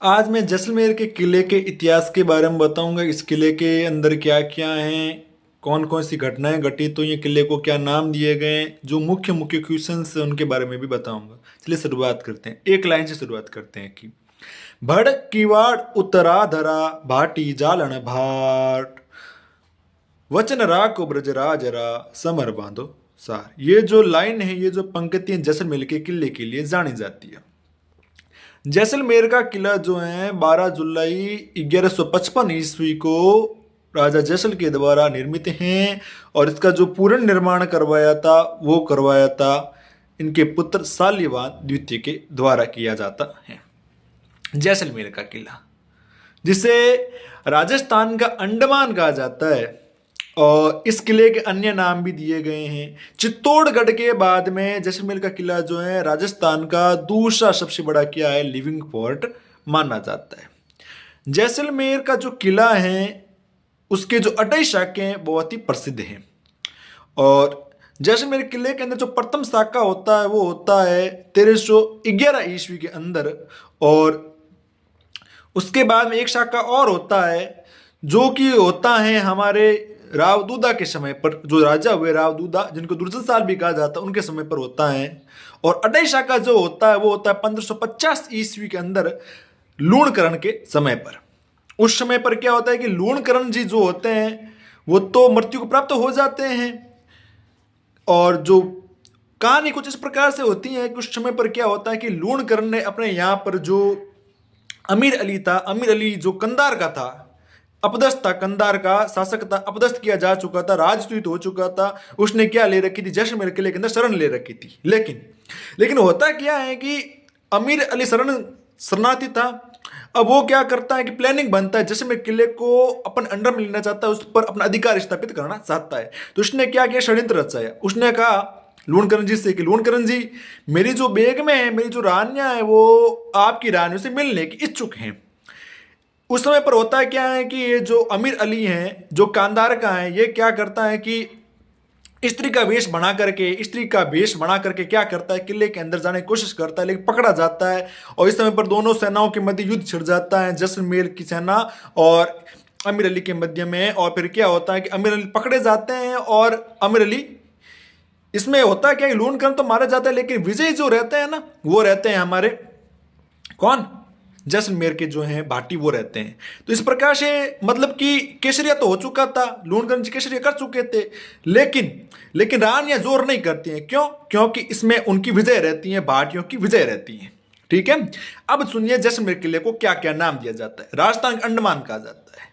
आज मैं जैसलमेर के किले के इतिहास के बारे में बताऊंगा। इस किले के अंदर क्या क्या है, कौन कौन सी घटनाएं घटी, तो ये किले को क्या नाम दिए गए, जो मुख्य मुख्य क्वेश्चंस है उनके बारे में भी बताऊंगा। चलिए शुरुआत करते हैं, एक लाइन से शुरुआत करते हैं कि भड़ किवाड़ उतरा धरा भाटी जालन भाट वचन राको ब्रजराज रा समर बांधो सार। ये जो लाइन है, ये जो पंक्तियां जैसलमेर के किले के लिए जानी जाती है। जैसलमेर का किला जो है 12 जुलाई 1155 ईस्वी को राजा जैसल के द्वारा निर्मित हैं और इसका जो पूर्ण निर्माण करवाया था वो करवाया था इनके पुत्र शालिवान द्वितीय के द्वारा किया जाता है। जैसलमेर का किला, जिसे राजस्थान का अंडमान कहा जाता है, और इस किले के अन्य नाम भी दिए गए हैं। चित्तौड़गढ़ के बाद में जैसलमेर का किला जो है राजस्थान का दूसरा सबसे बड़ा किला है, लिविंग फोर्ट माना जाता है। जैसलमेर का जो किला है उसके जो 28 शाखे हैं बहुत ही प्रसिद्ध हैं। और जैसलमेर किले के अंदर जो प्रथम शाखा होता है वो होता है 1311 ईस्वी के अंदर, और उसके बाद में एक शाखा और होता है जो कि होता है हमारे रावदूदा के समय पर, जो राजा हुए रावदूदा जिनको दुर्जन साल भी कहा जाता है, उनके समय पर होता है। और अटई शाखा जो होता है वो होता है 1550 ईस्वी के अंदर लूणकरण के समय पर। उस समय पर क्या होता है कि लूणकरण जी जो होते हैं वो तो मृत्यु को प्राप्त हो जाते हैं, और जो कहानी कुछ इस प्रकार से होती है कि उस समय पर क्या होता है कि लूणकरण ने अपने यहाँ पर जो अमीर अली था, अमीर अली जो कंधार का था, अपदस्थ था, कंधार का शासक था, अपदस्थ किया जा चुका था, राजसूत हो चुका था, उसने क्या ले रखी थी, जैसलमेर किले के अंदर शरण ले रखी थी। लेकिन होता क्या है कि अमीर अली शरणार्थी था। अब वो क्या करता है कि प्लानिंग बनता है, जैसलमेर किले को अपन अंडर में लेना चाहता है, उस पर अपना अधिकार स्थापित करना चाहता है। तो उसने क्या किया, षड्यंत्र रचाया। उसने कहा लूणकरण जी से कि लूणकरण जी, मेरी जो बेग में है, मेरी जो रानियां है वो आपकी रानियों से मिलने की इच्छुक हैं। उस समय पर होता है क्या है कि ये जो अमीर अली हैं, जो कांधार का है, ये क्या करता है कि स्त्री का वेश बना करके क्या करता है, किले के अंदर जाने की कोशिश करता है, लेकिन पकड़ा जाता है। और इस समय पर दोनों सेनाओं के मध्य युद्ध छिड़ जाता है, जैसलमेर की सेना और अमीर अली के मध्य में। और फिर क्या होता है कि अमीर अली पकड़े जाते हैं, और अमीर अली, इसमें होता है क्या, लूणकरण तो मारा जाता है, लेकिन विजय जो रहते हैं ना, वो रहते हैं हमारे कौन, जैसलमेर के जो हैं भाटी, वो रहते हैं। तो इस प्रकार से मतलब कि केसरिया तो हो चुका था, लूणकरण जी केसरिया कर चुके थे, लेकिन रानियां जोर नहीं करती हैं। क्यों? क्योंकि इसमें उनकी विजय रहती है, भाटियों की विजय रहती है। ठीक है, अब सुनिए जैसलमेर किले को क्या क्या नाम दिया जाता है। राजस्थान अंडमान कहा जाता है,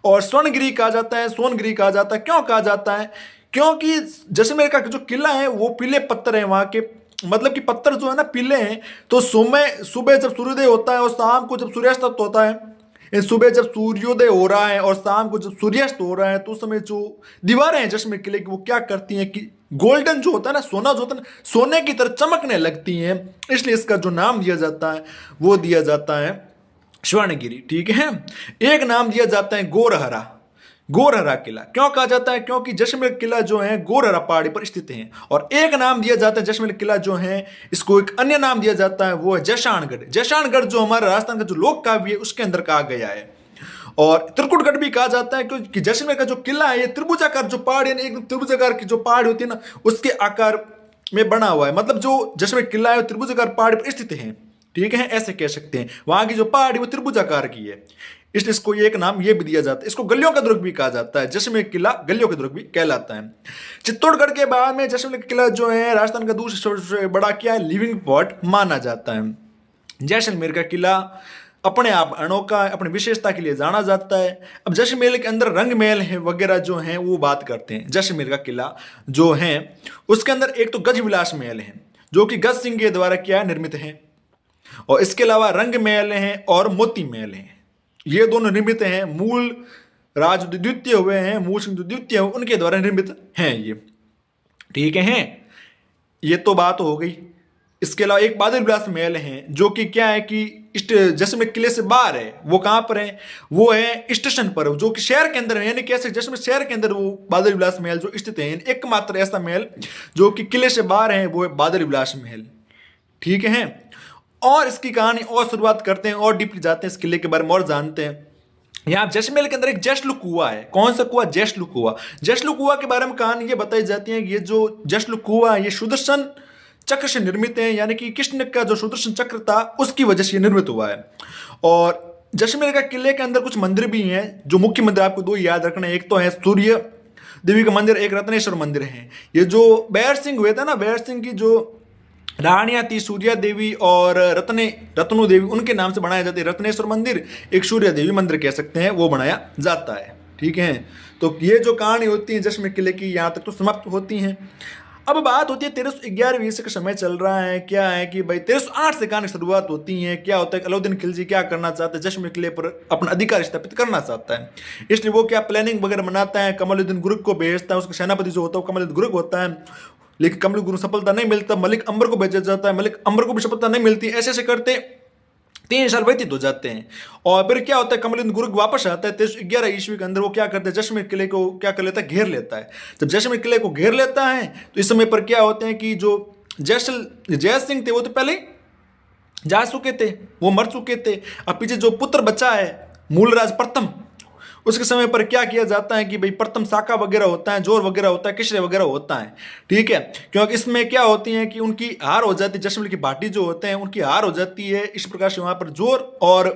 और स्वर्णगिरी कहा जाता है, सोनगिरी कहा जाता है। क्यों कहा जाता है? क्योंकि जैसलमेर का जो किला है वो पीले पत्थर है वहां के, मतलब कि पत्थर जो है ना पीले हैं। तो सुबह जब सूर्योदय होता है और शाम को जब सूर्यास्त होता है, सुबह जब सूर्योदय हो रहा है और शाम को जब सूर्यास्त हो रहा है, तो उस समय जो दीवारें हैं जैसलमेर किले की, वो क्या करती हैं कि गोल्डन जो होता है ना, सोना जो होता है ना, सोने की तरह चमकने लगती हैं। इसलिए इसका जो नाम दिया जाता है वो दिया जाता है स्वर्णगिरी। ठीक है, एक नाम दिया जाता है गोरहरा किला। क्यों कहा जाता है? क्योंकि जैसलमेर किला जो है गोरहरा पहाड़ी पर स्थित है। और एक नाम दिया जाता है जैसलमेर किला जो है, इसको एक अन्य नाम दिया जाता है, वो है जैसानगढ़ जो हमारा राजस्थान का जो लोक काव्य है उसके अंदर कहा गया है। और त्रिकुटगढ़ भी कहा जाता है, क्योंकि जैसलमेर का जो किला है ये त्रिभुजाकार जो पहाड़ है, एकदम त्रिभुजाकार की जो पहाड़ होती है ना, उसके आकार में बना हुआ है। मतलब जो जैसलमेर किला है त्रिभुजाकार पहाड़ पर स्थित है। ठीक है, ऐसे कह सकते हैं, वहां की जो पहाड़ी वो त्रिभुजाकार की है, इसलिए इसको एक नाम ये भी दिया जाता है। इसको गलियों का दुर्ग भी कहा जाता है, जैसलमेर किला गलियों का दुर्ग भी कहलाता है। चित्तौड़गढ़ के बाद में जैसलमेर किला जो है राजस्थान का दूसरा सबसे बड़ा क्या है, लिविंग फोर्ट माना जाता है। जैसलमेर का किला अपने आप अनोखा है, अपनी विशेषता के लिए जाना जाता है। अब जैसलमेर के अंदर रंग महल है वगैरह जो हैं वो बात करते हैं। जैसलमेर का किला जो है उसके अंदर एक तो गज विलास महल है, जो कि गज सिंह के द्वारा क्या निर्मित है, और इसके अलावा रंग महल हैं और मोती महल हैं। ये दोनों निर्मित हैं, मूल राज द्वितीय हुए हैं, मूल सिंह द्वितीय उनके द्वारा निर्मित हैं ये। ठीक है, ये तो बात हो गई। इसके अलावा एक बादल विलास महल है, जो कि क्या है कि जैसलमेर किले से बाहर है। वो कहां पर है? वो है स्टेशन पर, जो कि शहर के अंदर है, यानी कैसे जैसलमेर शहर के अंदर वो बादल विलास महल जो स्थित है। एकमात्र ऐसा महल जो कि किले से बाहर है वो है बादल विलास महल। ठीक है, और इसकी कहानी और शुरुआत करते हैं और डीपली जाते हैं इस किले के बारे में और जानते हैं। यहाँ जैसलमेर के अंदर एक जशलू कुआ है। कौन सा कुआ? जशलू कुआ। जशलू कुआ के बारे में कहानी ये बताई जाती है कि ये जो जशलू कुआ है ये सुदर्शन चक्र से निर्मित है, यानी कि कृष्ण का जो सुदर्शन चक्र था उसकी वजह से ये निर्मित हुआ है। और जैसलमेर का किले के अंदर कुछ मंदिर भी हैं, जो मुख्य मंदिर आपको दो याद रखना है। एक तो है सूर्य देवी का मंदिर, एक रत्नेश्वर मंदिर है। ये जो बैर सिंह हुए थे ना, बैर सिंह की जो रानियां थी सूर्या देवी और रत्नो देवी, उनके नाम से बनाया जाता है रत्नेश्वर मंदिर। एक सूर्या देवी मंदिर कह सकते हैं, वो बनाया जाता है। ठीक है, तो ये जो कहानी होती है जैसलमेर किले की यहाँ तक तो समाप्त होती हैं। अब बात होती है 1311 ईस्वी का समय चल रहा है। क्या है कि भाई 1308 से कहानी शुरुआत होती है। क्या होता है, अलाउद्दीन खिलजी क्या करना चाहते हैं, जैसलमेर किले पर अपना अधिकार स्थापित करना चाहता है। इसलिए वो क्या प्लानिंग वगैरह बनाता है, कमलुद्दीन गुरुक को भेजता है। उसका सेनापति जो होता है वो कमलुद्दीन गुरुक होता है, लेकिन कमल गुरु सफलता नहीं मिलता। मलिक अंबर को भेजा जाता है, मलिक अंबर को भी सफलता नहीं मिलती। ऐसे ऐसे करते 3 साल व्यतीत हो जाते हैं। और फिर क्या होता है, कमलुद्दीन गुरुक वापस आता है 1311 ईस्वी के अंदर। वो क्या करते हैं, जैसलमेर किले को क्या कर लेता है, घेर लेता है। जब जैसलमेर किले को घेर लेता है तो इस समय पर क्या होते हैं कि जो जय सिंह थे वो तो पहले जा चुके थे, वो मर चुके थे। अब पीछे जो पुत्र बचा है मूलराज प्रथम, उसके समय पर क्या किया जाता है कि भाई प्रथम शाखा वगैरह होता है, जोर वगैरह होता है, किशरे वगैरह होता है। ठीक है, क्योंकि इसमें क्या होती है कि उनकी हार हो जाती है। जैसलमेर की भाटी जो होते हैं उनकी हार हो जाती है। इस प्रकार से वहां पर जोर और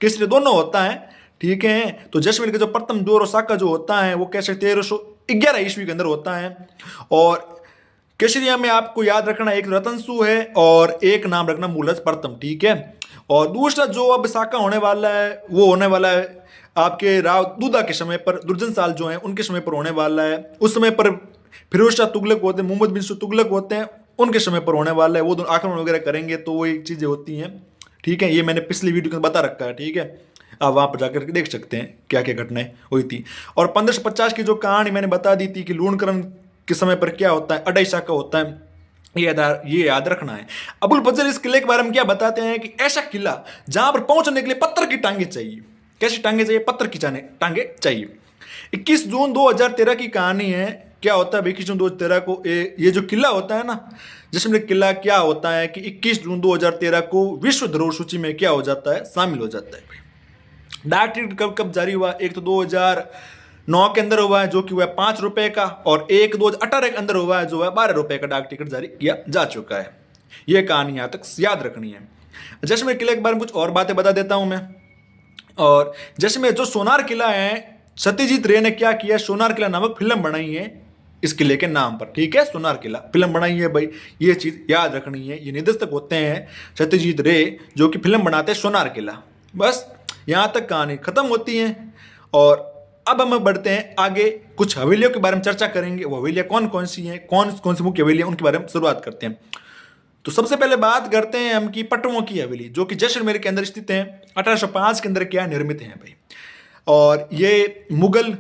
किशरे दोनों होता है। ठीक है, तो जैसलमेर का जो प्रथम जोर और शाखा जो होता है वो कैसे 1311 ईस्वी के अंदर होता है। और केसरिया में आपको याद रखना एक रतनसु है और एक नाम रखना मूलराज प्रथम। ठीक है, और दूसरा जो अब शाखा होने वाला है वो होने वाला है आपके राव दूदा के समय पर, दुर्जन साल जो हैं उनके समय पर होने वाला है। उस समय पर फिरोज शाह तुगलक होते हैं, मोहम्मद बिन तुगलक होते हैं, उनके समय पर होने वाला है। वो दोनों आक्रमण वगैरह करेंगे, तो वो एक चीज़ें होती हैं। ठीक है, ये मैंने पिछली वीडियो में बता रखा है। ठीक है, आप वहाँ पर जाकर के देख सकते हैं क्या क्या घटनाएं हुई थी। और 1550 की जो कहानी मैंने बता दी थी कि लूणकरण के समय पर क्या होता है, अडाई शाखा होता है, ये याद रखना है। अबुल फजल इस किले के बारे में क्या बताते हैं कि ऐसा किला जहां पर पहुंचने के लिए पत्थर की टांगे चाहिए। कैसी टांगे चाहिए? पत्थर की टांगे चाहिए। 21 जून 2013 की कहानी है। क्या होता है 21 जून 2013 को ये जो किला होता है ना, जैसलमेर किला, क्या होता है कि 21 जून 2013 को विश्व धरोहर सूची में क्या हो जाता है, शामिल हो जाता है। भाई डाक टिकट कब कब जारी हुआ? एक तो 2009 के अंदर हुआ है जो कि हुआ है 5 रुपए का, और एक 2018 के अंदर हुआ है जो है 12 रुपए का डाक टिकट जारी किया जा चुका है। यह कहानी यहां तक याद रखनी है। जैसलमेर किले के बारे में कुछ और बातें बता देता हूं मैं। और जैसलमेर जो सोनार किला है, सत्यजीत रे ने क्या किया, सोनार किला नामक फिल्म बनाई है इस किले के नाम पर। ठीक है, सोनार किला फिल्म बनाई है भाई, ये चीज याद रखनी है। ये निर्देशक होते हैं सत्यजीत रे जो कि फिल्म बनाते हैं सोनार किला। बस यहां तक कहानी खत्म होती है। और अब हम बढ़ते हैं आगे, कुछ हवेलियों के बारे में चर्चा करेंगे। वो हवेलियां कौन कौन सी हैं, कौन कौन सी मुख्य हवेलियां, उनके बारे में शुरुआत करते हैं। तो सबसे पहले बात करते हैं हम की पटवों की हवेली, जो कि जैसलमेर के अंदर स्थित है। 1805 के अंदर क्या निर्मित है भाई। और ये मुगल,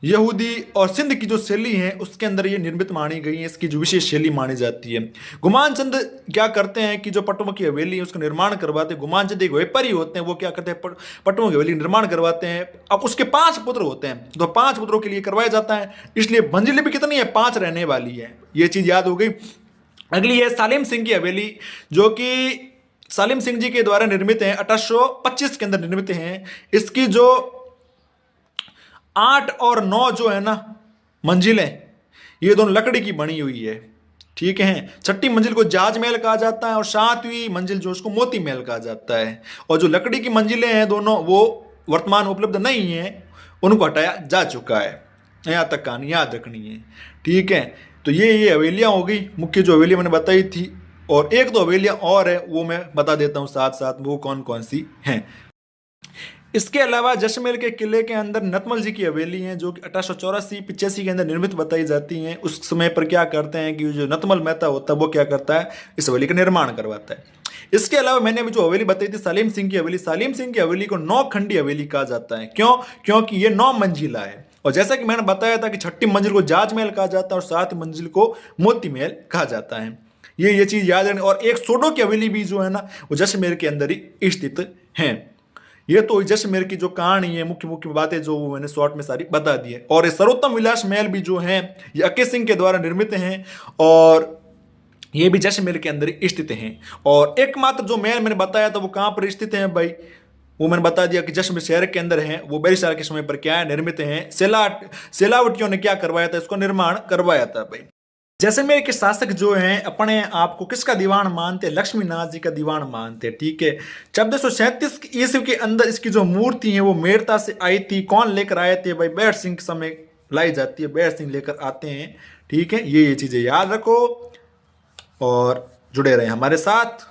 यहूदी और सिंध की जो शैली है उसके अंदर ये निर्मित मानी गई है। इसकी जो विशेष शैली मानी जाती है। गुमान चंद क्या करते हैं कि जो पटवों की हवेली है उसका निर्माण करवाते हैं। गुमान चंद एक व्यापारी होते हैं, वो क्या करते हैं, पटवों की हवेली निर्माण करवाते हैं। अब उसके 5 पुत्र होते हैं, तो 5 पुत्रों के लिए करवाया जाता है। इसलिए मंजिलें भी कितनी है, 5 रहने वाली है। ये चीज याद हो गई। अगली है सालिम सिंह की हवेली, जो कि सालिम सिंह जी के द्वारा निर्मित है, 1825 के अंदर निर्मित है। इसकी जो 8 और 9 जो है ना मंजिलें, ये दोनों लकड़ी की बनी हुई है। ठीक है, छठी मंजिल को जहाज महल कहा जाता है और 7वीं मंजिल जो उसको मोती महल कहा जाता है। और जो लकड़ी की मंजिलें हैं दोनों, वो वर्तमान उपलब्ध नहीं है, उनको हटाया जा चुका है। यहाँ तक कहानी याद रखनी है। ठीक है, तो ये हवेलियां हो गई मुख्य, जो हवेलियां मैंने बताई थी। और एक दो हवेलियां और है, वो मैं बता देता हूँ साथ साथ, वो कौन कौन सी हैं। इसके अलावा जैसलमेर के किले के अंदर नतमल जी की हवेली है, जो कि 1884-85 के अंदर निर्मित बताई जाती हैं। उस समय पर क्या करते हैं कि जो नतमल मेहता होता है वो क्या करता है, इस हवेली का निर्माण करवाता है। इसके अलावा मैंने अभी जो हवेली बताई थी सालिम सिंह की हवेली, सालिम सिंह की हवेली को 9 खंडी हवेली कहा जाता है। क्यों? क्योंकि ये 9 मंजिला है। और जैसा कि मैंने बताया था कि छठी मंजिल को जहाज महल कहा जाता है और 7वीं मंजिल को मोती महल कहा जाता है। ये चीज याद रखनी। और एक सोडो की हवेली भी जो है ना, वो जैसलमेर के अंदर ही स्थित है। ये तो जैसलमेर की जो कहानी है, मुख्य मुख्य बातें जो वो मैंने शॉर्ट में सारी बता दी है। और ये सर्वोत्तम विलास महल भी जो है, ये अके सिंह के द्वारा निर्मित हैं। और ये भी जैसलमेर के अंदर स्थित हैं। और एकमात्र जो महल मैंने बताया था वो कहाँ पर स्थित है भाई, वो मैंने बता दिया कि जैसलमेर शहर के अंदर है। वो बेरिसार के समय पर क्या है, निर्मित है। सेलावटियों ने क्या करवाया था, इसको निर्माण करवाया था भाई। जैसलमेर के शासक जो हैं अपने आप को किसका दीवान मानते हैं, लक्ष्मीनाथ जी का दीवान मानते हैं, ठीक है। 1437 ईस्वी के अंदर इसकी जो मूर्ति है वो मेड़ता से आई थी। कौन लेकर आए थे भाई, बैर सिंह के समय लाई जाती है, बैर सिंह लेकर आते हैं, ठीक है। ये चीजें याद रखो और जुड़े रहे हमारे साथ।